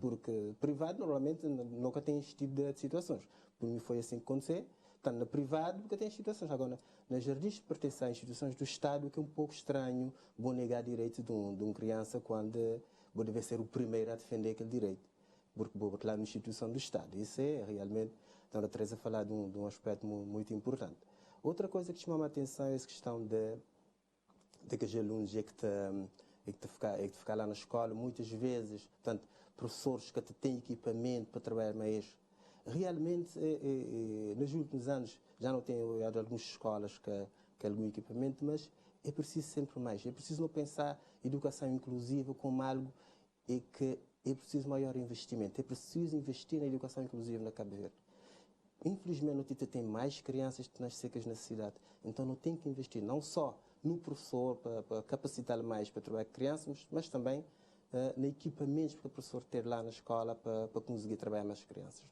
Porque privado, normalmente, nunca tem este tipo de situações. Por mim foi assim que aconteceu. Portanto, no privado, nunca tem situações. Agora, nas jardins que pertencem a instituições do Estado, que é um pouco estranho, vou negar direito de uma criança quando vou dever ser o primeiro a defender aquele direito. Porque vou botar lá na instituição do Estado. Isso é realmente, então, a Teresa falar de um aspecto muito importante. Outra coisa que chama a atenção é essa questão de que os alunos é que ficar lá na escola, muitas vezes, portanto, professores que têm equipamento para trabalhar mais. Realmente, nos últimos anos, já não tem algumas escolas que algum equipamento, mas é preciso sempre mais. É preciso não pensar educação inclusiva como algo que é preciso maior investimento. É preciso investir na educação inclusiva na Cabo Verde. infelizmente, o tem mais crianças que nascem com as necessidades. Então, não tem que investir não só no professor, para capacitar mais para trabalhar com crianças, mas também no equipamentos para o professor ter lá na escola para conseguir trabalhar mais crianças.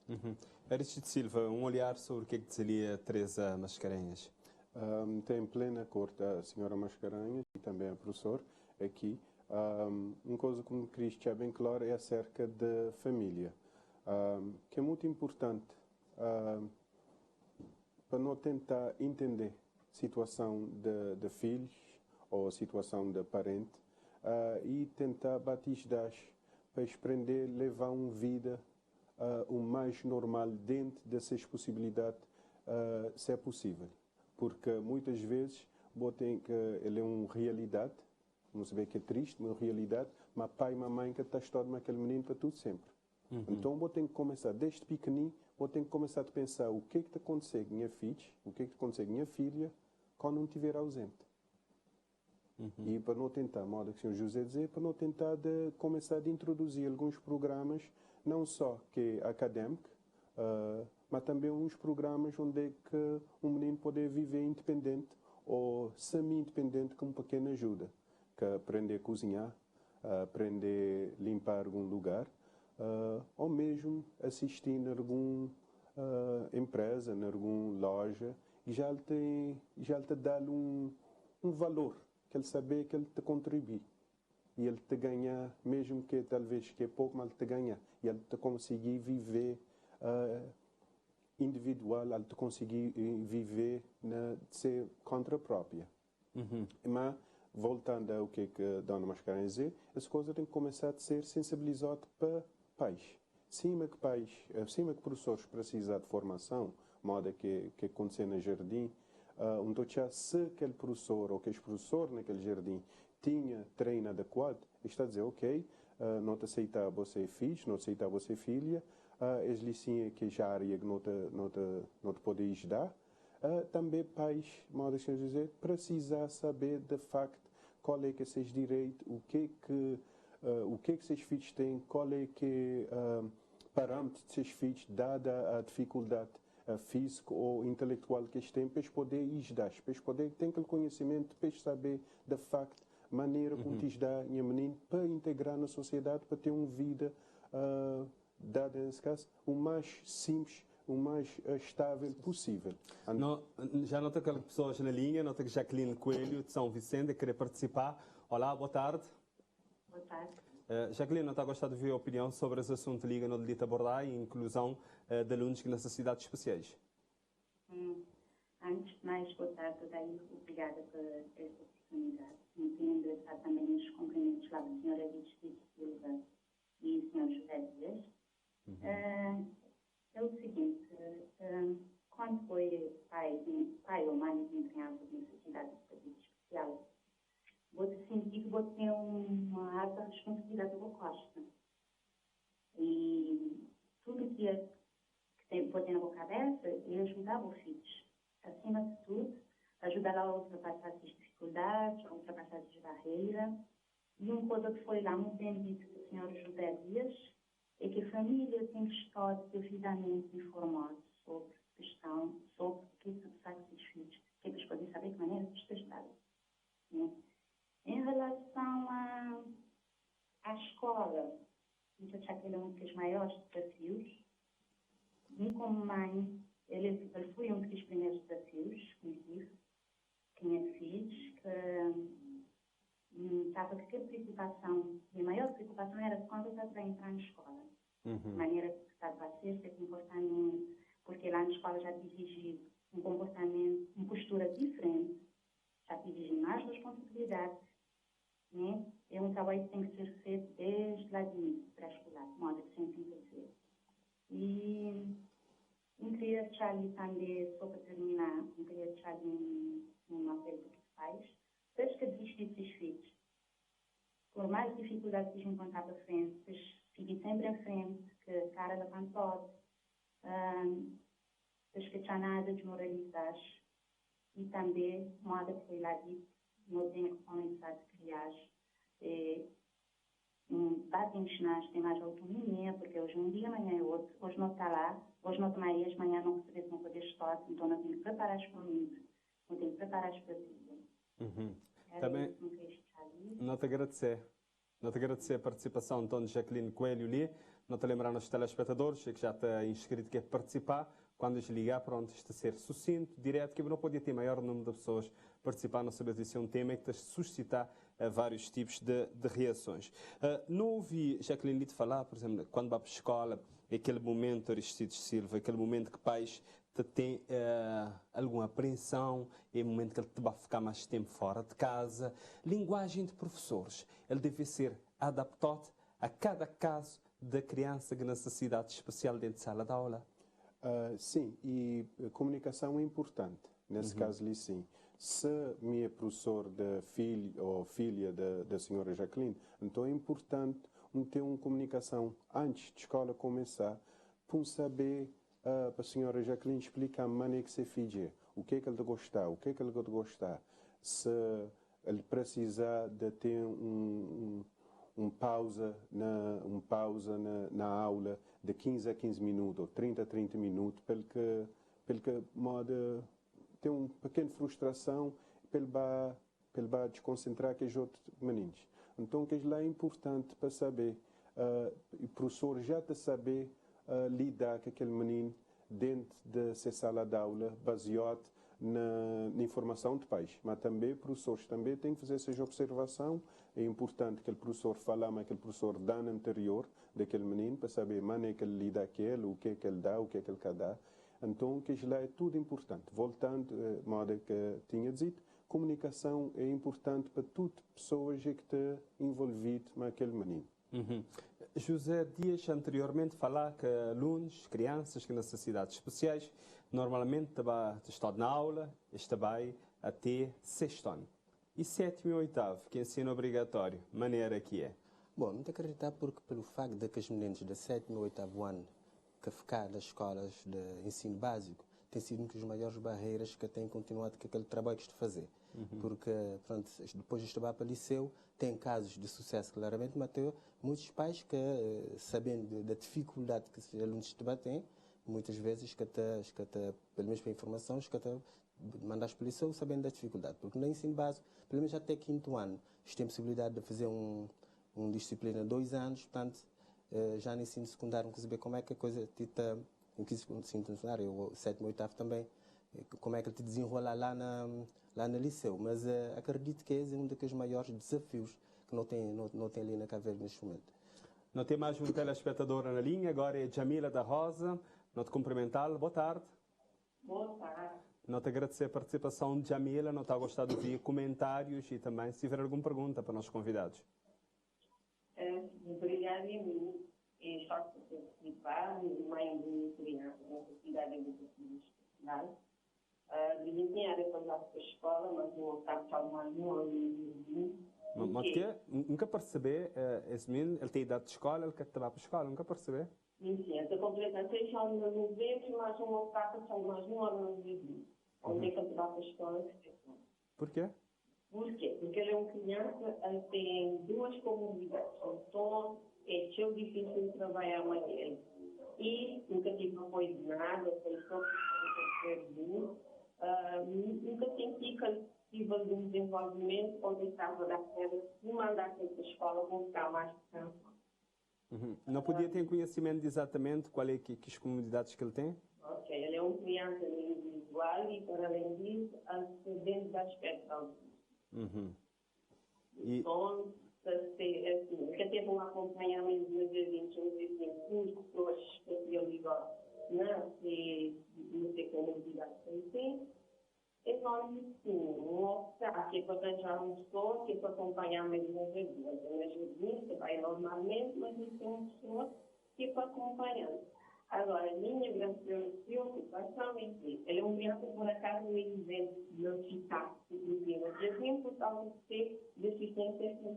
Aristides Silva, um olhar sobre o que dizia Teresa Mascarenhas. Tem plena acordo a senhora Mascarenhas e também a professor aqui. Uma coisa que me queria deixar bem claro é acerca da família, que é muito importante para não tentar entender a situação de filhos ou a situação de parente e tentar batizar para aprender a levar uma vida o mais normal dentro dessas possibilidades, se é possível. Porque muitas vezes ele é uma realidade, vamos saber que é triste, uma realidade, mas pai e mamãe que está estudando aquele menino para tudo sempre. Então, vou ter que começar desde pequenino, vou ter que começar a pensar o que está acontecendo com minha filha, o que está acontecendo com minha filha, quando não estiver ausente. E para não tentar, modo que o senhor José dizer, para não tentar começar a introduzir alguns programas, não só que é académico, mas também uns programas onde é que um menino pode viver independente ou semi-independente com uma pequena ajuda, que é aprender a cozinhar, aprender a limpar algum lugar, ou mesmo assistir em alguma empresa, em alguma loja, e já te dá um valor, que ele saber que ele te contribui. E ele te ganha, mesmo que talvez que é pouco, mas ele te ganha. E ele te conseguir viver individual, ele te conseguir viver de ser contra própria. Mas, voltando ao que a Dona Mascarenhas diz, as coisas têm que começar a ser sensibilizadas para pais. Cima que professores precisam de formação, modo que acontece no jardim, se aquele professor ou aquele professor naquele jardim tinha treino adequado, está a dizer, ok, não te aceitar você filho, não te aceitar você filha, as licinhas que já área que não te pode ajudar. Também pais, modo assim dizer, precisar saber de facto qual é que é seus direitos, o que é que seus filhos têm, qual é que parâmetro de seus filhos, dada a dificuldade física ou intelectual que eles têm, para eles poderem ajudar, para eles poderem ter aquele conhecimento, para eles saber de facto maneira como ajudar o menino para integrar na sociedade, para ter uma vida dada nesse caso o mais simples, o mais estável possível. Já nota que pessoas na linha, nota que Jacqueline Coelho de São Vicente querer participar. Olá, boa tarde. Boa tarde. Jacqueline, não está a gostar de ouvir a opinião sobre esse assunto liga no delito abordar e inclusão de alunos com necessidades especiais? Antes de mais, boa tarde, daí obrigada por esta oportunidade. Me tenho endereçado também os cumprimentos lá da senhora Aristides Silva e o senhor José Dias. É o seguinte, quando foi pai ou mãe de uma criança com necessidade de especial, vou sentir que vou ter uma alta responsabilidade da costa. E tudo que vou ter na boa cabeça é ajudar os filhos. Acima de tudo, ajudar a ultrapassar as dificuldades, a ultrapassar as barreiras. E uma coisa que foi lá muito bem dito do senhor José Dias é que a família tem que estar devidamente informada sobre a questão, sobre o que se sabe dos filhos, o que eles podem saber de maneira desgastada. Em relação à escola, eu acho que ele é um dos maiores desafios. E como mãe, ele foi um dos primeiros desafios que me tive, que tinha filhos, que estava com aquela preocupação, e a maior preocupação era quando eu estava a entrar na escola. De maneira que estava a ser, esse comportamento, porque lá na escola já te exige um comportamento, uma postura diferente, já te exige mais responsabilidade, né? É um trabalho que tem que ser feito desde lá de início, pré-escolar, de modo que sempre tem que ser. E eu queria deixar ali também, só para terminar, eu queria deixar ali um apelo para os pais, desde que desistir dos seus filhos. Por mais dificuldades que eles encontrar para frente, fiquem sempre em frente, que a cara da quando pode, desde que já nada desmoralizar. E também, moda que foi lá dito, não tem que começar a criar Batem ginásio, tem mais autonomia, porque hoje é um dia, amanhã é outro. Hoje não está lá, hoje não toma eles, amanhã não receber, não poder estar, então não tenho que preparar para mim, não tenho que preparar para ti. Também, não te agradecer. Não te agradecer a participação então, de Jacqueline Coelho ali. Não te lembrar aos telespectadores que já está inscrito que é participar. Quando desligar, pronto, isto ser sucinto, direto, que não podia ter maior número de pessoas participar, não saber dizer um tema que te suscitar vários tipos de reações. Não ouvi Jacqueline Lito falar, por exemplo, quando vai para a escola, aquele momento, Aristides Silva, aquele momento que pais te têm alguma apreensão, é o momento que ele te vai ficar mais tempo fora de casa. Linguagem de professores, ele deve ser adaptado a cada caso da criança que necessidade especial dentro de sala de aula. Sim, e a comunicação é importante. Nesse caso ali, sim. Se me é professor da filho ou filha da senhora Jacqueline, então é importante ter uma comunicação antes de escola começar, para saber para a senhora Jacqueline explicar a maneira que se faz, o que é que ele gostar, o que é que ele gostar. Se ele precisar de ter pausa na aula de 15 a 15 minutos ou 30 a 30 minutos, pelo que modo ter uma pequena frustração, pelo ba desconcentrar que os outros meninos. Então, que lá é importante para saber, o professor já te saber lidar com aquele menino dentro dessa sala de aula, baseado na informação de pais. Mas também, professores também têm que fazer essa observação. É importante que o professor fale, mas que o professor dá no anterior daquele menino, para saber a maneira que ele lida com ele, o que é que ele dá, o que é que ele quer dar. Então, que lá é tudo importante. Voltando, modo que tinha dito, comunicação é importante para todas as pessoas que estão envolvidas com aquele menino. José Dias anteriormente falar que alunos, crianças com necessidades especiais, normalmente estão na aula, está vai até sexto ano. E sétimo e oitavo, que ensino obrigatório, maneira que é? Bom, não te acreditar porque pelo facto de que os meninos de sétimo e oitavo ano que ficar nas escolas de ensino básico tem sido uma das maiores barreiras que têm continuado com aquele trabalho que estou a fazer. Porque, pronto, depois de estudar para o liceu, tem casos de sucesso, claramente, mas tem muitos pais que, sabendo da dificuldade que os alunos têm, muitas vezes, pelo menos para informação, que até mandas para o liceu sabendo da dificuldade. Porque no ensino básico, pelo menos até quinto ano, eles têm possibilidade de fazer uma disciplina de 2 anos, portanto, já no ensino secundário, não saber como é que a coisa tita, no ensino secundário, o sétimo e oitavo também, como é que ele te desenrola lá no liceu. Mas acredito que esse é um dos maiores desafios que não tem ali na Cabo Verde neste momento. Não tem mais um telespectador na linha, agora é Jamila da Rosa. Não te cumprimentá-lo, boa tarde. Boa tarde. Não te agradecer a participação de Jamila, não está a gostar de ouvir comentários e também se tiver alguma pergunta para os convidados. Obrigada a mim. Só por participar, mãe de uma criança com necessidade educativa especial. Devia ter área para ir para a escola, mas não está para mais um ano. Mas que nunca perceber, esse menino, ele tem idade de escola, ele quer trabalhar para a escola, nunca perceber? Sim, essa completa 6 anos de novembro, mais uma etapa são mais um ano de vida. Onde é que ele vai para a escola? Por quê? Por quê? Porque ele é uma criança, ele tem 2 comunidades. Então, é tão difícil trabalhar com ele. E nunca tive apoio de nada, foi só nunca senti que ele tive de um desenvolvimento onde estava a dar certo, se mandasse para a escola, vão ficar mais descansados. Não podia ter conhecimento de exatamente qual é que as comunidades que ele tem? Ok, ele é uma criança individual e, para além disso, dentro da aspecto Então, nunca teve um acompanhamento de curso, pessoas especializadas não sei como comunidade que ele tem. É enorme, sim. Um optar que é para arranjar uma pessoa, que é para acompanhar mesmo as reuniões. Na jardim, que vai normalmente, mas ele tem uma pessoa que é para acompanhar. Agora, a minha grande preocupação é que ele é um criança, por acaso, no evento de não ficar disciplina. Jardim, por causa de ter deficiência.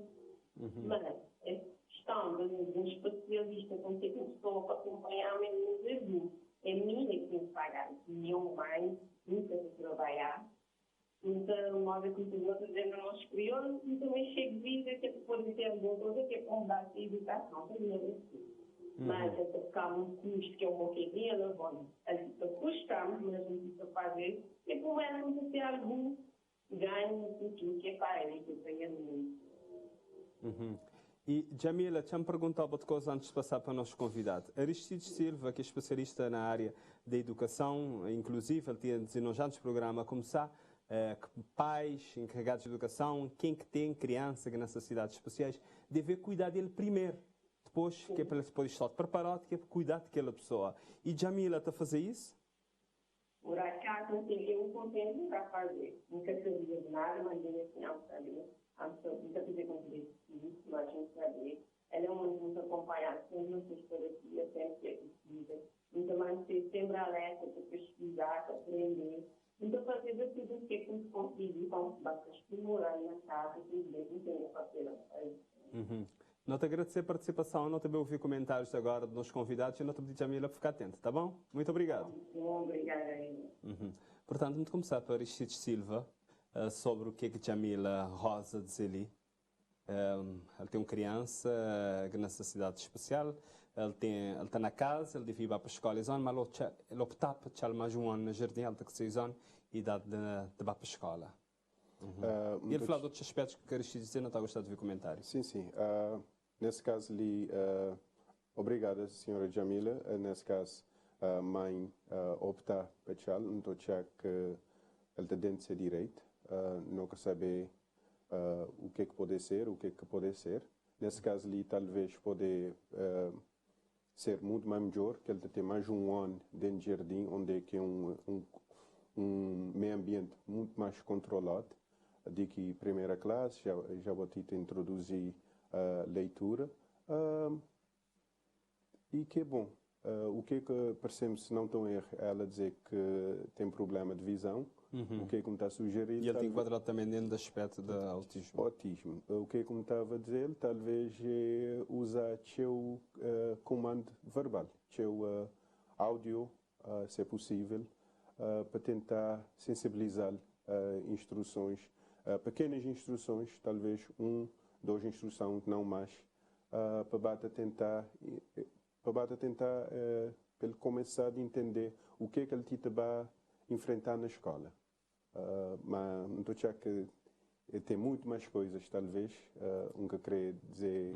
Mas a questão de um especialista com ter uma pessoa para acompanhar mesmo no jardim, é minha que tem que pagar. Minha mãe nunca se trabalhar, não muita moda que tu outros dizendo nós crioulos, e também chego a dizer que pode ter alguma coisa que é para dar a educação, também é assim. Mas é para ficar um custo que é um bocadinho, nós vamos, custamos, mas não precisa fazer, e como é não ter algum ganho no futuro, que é para ele, que tenha muito. E, Jamila, deixa-me perguntar outra coisa antes de passar para o nosso convidado. Aristides Silva, que é especialista na área da educação, inclusive, ele tinha dito já antes do programa a começar, que pais, encarregados de educação, quem que tem criança que nessas cidades especiais, deve cuidar dele primeiro. Depois, que é para ele depois estar preparado, que é para cuidar daquela pessoa. E Jamila está a fazer isso? Por acaso, assim, eu contento para fazer. Nunca sabia de nada, mas eu assim, não sabia. Nunca fiz com isso, mas não sabia. Ela é uma muito acompanhada, sempre não fez terapia, sempre é possível. Então, mas sempre alerta para pesquisar, para aprender. Então, fazer de tudo o que é que conseguir, como basta estimular na casa, tudo bem, não tem a fazer. Não te agradecer a participação, não também ouvi comentários agora dos nossos convidados e não te pedir, Jamila, para ficar atento, tá bom? Muito obrigado. Obrigada aí. Portanto, vamos começar para Aristides Silva, sobre o que é que Jamila Rosa diz ali. Ele tem uma criança nessa cidade especial, ele está na casa, ele devia ir para a escola, mas ele opta para deixar mais um ano no jardim, ele tem que 6 anos e dá de ir para a escola. E ele falou de outros aspectos que Aristides disse, não está a gostar de ver comentários. Sim. Nesse caso ali, obrigada, senhora Jamila. Nesse caso, a mãe opta para deixar, não estou a achar que ele tem dentro de ser direito, não quer saber o que pode ser, o que pode ser. Nesse caso ali, talvez pode ser muito mais melhor, que ele tem mais um ano dentro do jardim, onde é que é um meio ambiente muito mais controlado. De que primeira classe, já vou te introduzir a leitura. E que é bom. O que percebemos, se não estou em erro, ela dizer que tem problema de visão. O que me está a sugerir... E ele tem enquadrado também dentro do aspecto do autismo. Autismo. O que me estava a dizer, talvez usar seu comando verbal, seu áudio, se é possível, para tentar sensibilizar instruções, pequenas instruções, talvez 1, 2 instruções, não mais, para tentar ele começar a entender o que ele vai enfrentar na escola. Mas não estou a achar que tem muito mais coisas, talvez, nunca querer dizer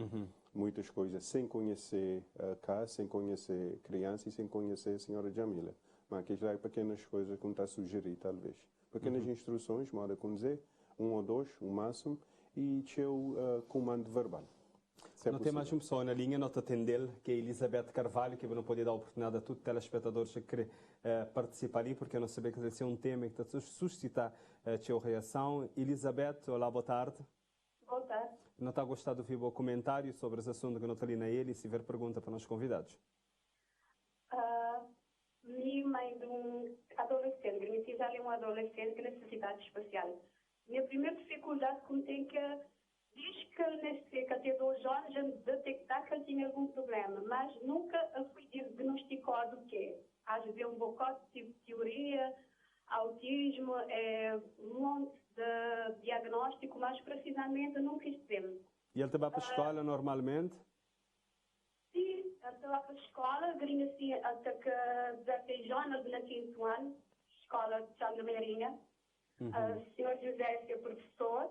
muitas coisas sem conhecer cá, sem conhecer criança e sem conhecer a senhora Jamila. Mas que já é pequenas coisas que me está a sugerir, talvez. Pequenas instruções, modo a dizer, 1 ou 2, o máximo, e seu comando verbal. Não tem mais uma pessoa na linha, nota atendê-lo, que é Elizabeth Carvalho, que eu não podia dar a oportunidade a todos os telespectadores que querem participar ali, porque eu não sabia que esse é um tema que está a suscitar a sua reação. Elizabeth, olá, boa tarde. Boa tarde. Não está a gostar de ouvir o comentário sobre os assuntos que não está ali na ele e se tiver pergunta para os convidados? Minha mãe de um adolescente, minha filha é um adolescente com necessidades especiais. Minha primeira dificuldade que tem que diz que nesse até 2 anos já detectar que ele tinha algum problema, mas nunca fui diagnosticado o quê? Às vezes um bocado de teoria, autismo, um monte de diagnóstico, mas precisamente nunca estivemos. E ele vai para a escola normalmente? Sim, ele vai para a escola, grinha assim, até que 16 anos, no 5º ano, escola de Sandra Meirinha. O senhor José é professor.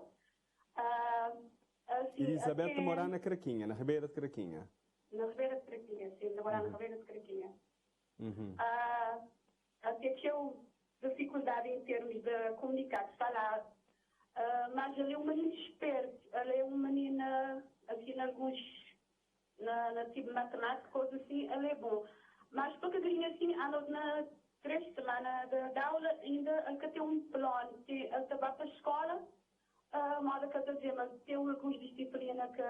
Assim, Elizabeth mora na Craquinha, na Ribeira de Craquinha. Na Ribeira de Craquinha, sim, morar na Ribeira de Craquinha. Até que eu dificuldade em termos de comunicar, de falar, mas ele é um menino esperto, ele é um menino, assim, em alguns, na tipo matemática, coisas assim, ele é bom. Mas porque ele assim, na 3 semanas de aula, ainda ele tem um plano, ele vai para a escola, modo que eu dizer, mas tem algumas disciplinas que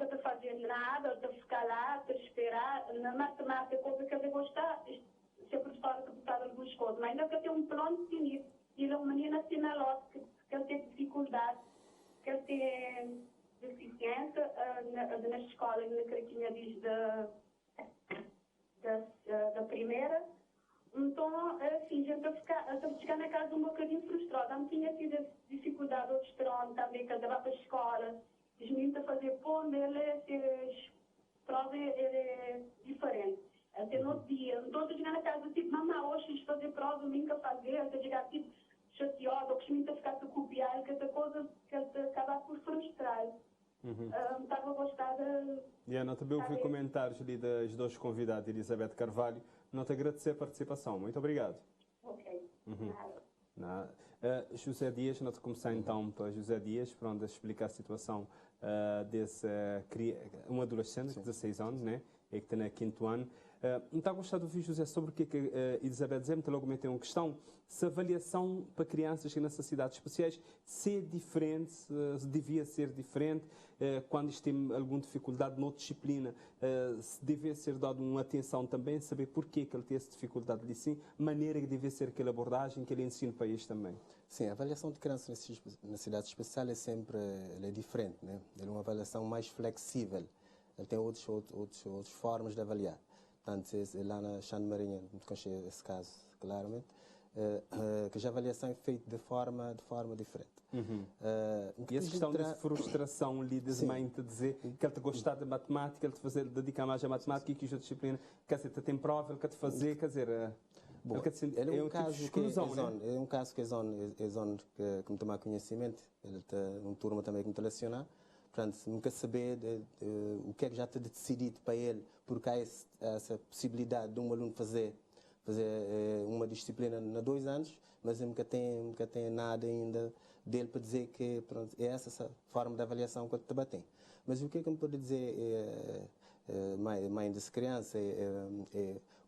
está fazendo nada, está ficar lá, está esperar, na matemática, coisa que ele gosta, se a professora que botar algumas coisas, mas ainda que tem um plano definido, ele é um menino assinalado, que ele tem dificuldade, que ele tem deficiência na escola, na Craquinha diz da primeira, Então, assim, já estou a ficar na casa um bocadinho frustrada. Não tinha tido dificuldade ao restaurante também, que eu para a escola. Os meninos a fazer ponto, as provas é diferente. Até no outro dia. Então, estou a chegar na casa, tipo, mamãe, hoje fiz fazer prova, nunca fazer. Estou a chegar, tipo, chateada, ou que os meninos a ficar a copiar, que essa coisa que acaba por frustrar. Estava a gostar de... E Ana, também ouvi comentários ali das duas convidadas, Elizabeth Carvalho. Não te agradecer a participação. Muito obrigado. Ok. José Dias, nós começamos então para José Dias, para onde explicar a situação desse um adolescente de 16 anos, né? E que está no quinto ano. Então, gostado de ouvir, José, sobre o que Elizabeth dizia, logo meteu uma questão, se a avaliação para crianças com necessidades especiais se é diferente, se devia ser diferente, quando isto tem alguma dificuldade noutra disciplina, se devia ser dado uma atenção também, saber porquê que ele tem essa dificuldade ali sim, maneira que devia ser aquela abordagem que ele ensina para isto também. Sim, a avaliação de crianças em necessidades especiais é sempre diferente, né? É uma avaliação mais flexível, ele tem outras formas de avaliar. Portanto, lá na Xande Marinha, não conheci esse caso claramente, que a avaliação é feita de forma diferente. E essa questão de frustração ali das mães te dizer que ele te gostar de matemática, ele te fazer dedicar mais à matemática e que a disciplina, quer dizer, tem prova, ele quer te fazer, quer dizer... Bom, é um caso tipo que é um caso que é zona que me tomar conhecimento, ele está uma turma também que me teleciona. Portanto, nunca saber o que é que já está decidido para ele, porque há essa possibilidade de um aluno fazer uma disciplina na 2 anos, mas ele nunca tem nada ainda dele para dizer que pronto, é essa forma de avaliação que eu te tem. Mas o que é que me pode dizer mãe dessa criança,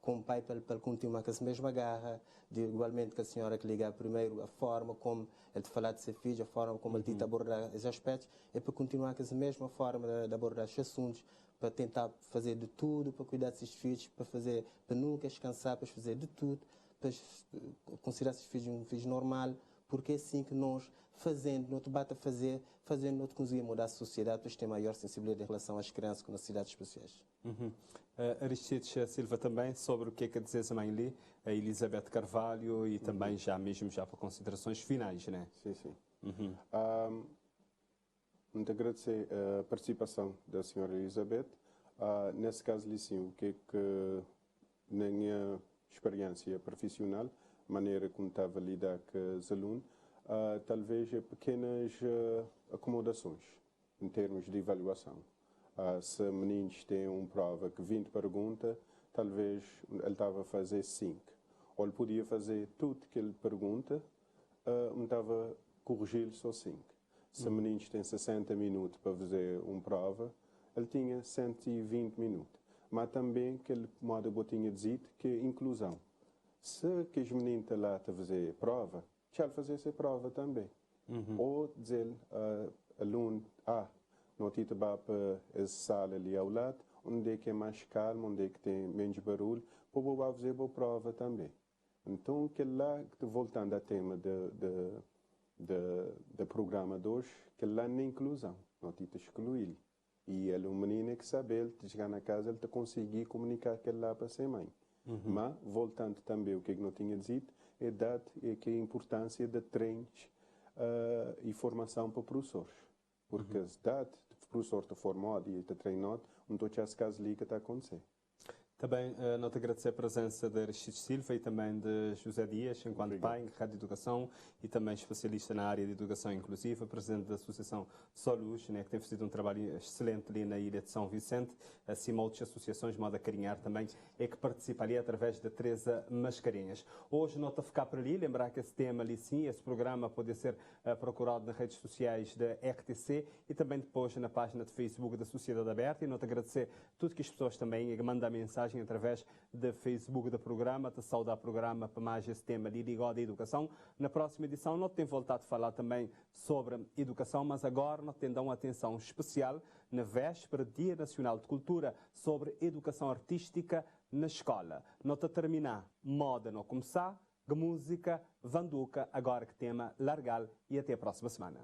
como pai, para continuar com essa mesma garra, igualmente que a senhora que liga primeiro, a forma como ele te falar de ser filho, a forma como ele te abordar esses aspectos, é para continuar com essa mesma forma de abordar esses assuntos, para tentar fazer de tudo, para cuidar desses filhos, para nunca descansar, para fazer de tudo, para considerar esses filhos um filho normal, porque é assim que nós, fazendo, não te bate a fazendo, não te conseguimos mudar a sociedade, para ter maior sensibilidade em relação às crianças com necessidades especiais. Aristides Silva também, sobre o que é que dizer também ali, a Elizabeth Carvalho e também já para considerações finais, né? Sim. Muito agradecer a participação da senhora Elizabeth. Nesse caso, sim, o que é que, na minha experiência profissional, maneira como estava a lidar com os alunos, talvez pequenas acomodações em termos de avaliação. Se meninos têm uma prova que 20 perguntas, talvez ele estava a fazer 5. Ou ele podia fazer tudo que ele pergunta, estava a corrigir só 5. Se meninos têm 60 minutos para fazer uma prova, ele tinha 120 minutos. Mas também, aquele modo que eu tinha dito, que é inclusão. Se que os meninos estão lá a fazer prova, já ele fazer essa prova também. Ou dizer aluno, não te para essa sala ali ao lado, onde é que é mais calmo, onde é que tem menos barulho, para eu fazer a prova também. Então, que lá, voltando ao tema do programa de hoje, que lá na inclusão, não te excluir. E ele, um menino que sabe, ele chegar na casa, ele conseguir comunicar aquilo lá para ser mãe. Mas, voltando também o que eu não tinha dito, é que a importância de treinos e formação para professores. Porque se o professor está formado e está treinado, não estou a caso ali que está a acontecer. Também não te agradecer a presença de Aristides Silva e também de José Dias, enquanto pai, encarregado de educação e também especialista na área de educação inclusiva, presidente da Associação Soluz, né, que tem feito um trabalho excelente ali na ilha de São Vicente, acima outras associações, modo a carinhar também, é que participa ali através da Teresa Mascarenhas. Hoje não estou a ficar por ali, lembrar que esse tema ali sim, esse programa pode ser procurado nas redes sociais da RTC e também depois na página de Facebook da Sociedade Aberta, e não te agradecer tudo que as pessoas também mandam mensagem através do Facebook do programa, de saudar o programa para mais esse tema de ligado à educação. Na próxima edição, nós temos voltado a falar também sobre educação, mas agora nós temos uma atenção especial na véspera do Dia Nacional de Cultura sobre educação artística na escola. Nós a terminar, moda não começar, música, vanduca, agora que tema largal e até a próxima semana.